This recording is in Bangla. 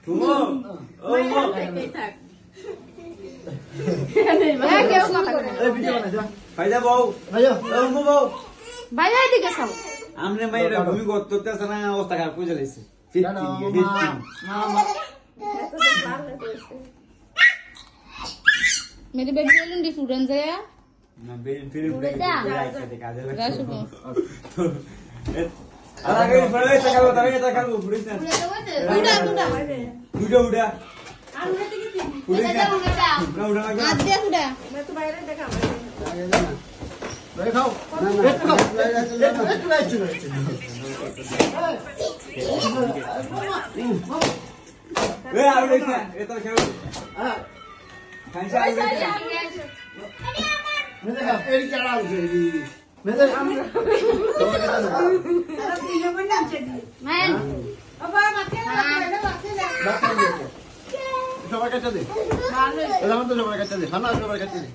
তুমো ও মো থাক কেউ কথা বলে এই ভিডিও বানা যা ফাইদা বউ ভাইয়া ও মো বউ ভাই এদিকে চাও আমনে মাইরা ভূমি করতে না অবস্থা খারাপ করে জ্বালাইছে मेरे बेबी वालों डी स्टूडेंट्स है यार না বেল ফিরে কাজে राशु को আগে পড়ে তাকাবো তাকাবো পুলিশ না उड़ा উড়া উড়া আর উড়ে থেকে কি পুলিশ না उड़ा উড়া লাগে हाथ दे उड़ा मैं तो বাইরে দেখা ভাই খাও একটু খাও একটু এ আউড়ে না এটা খেলো হ্যাঁ খাইছা আউড়ে মেরে খাও এই চাড়া উঠে মেরে তোমার কথা না তারা তিনজন কোন নামছে मैं বাবা মাকে মাকে সবার কাছে দে ভালো এলাম তো সবার কাছে দে সামনে সবার কাছে দে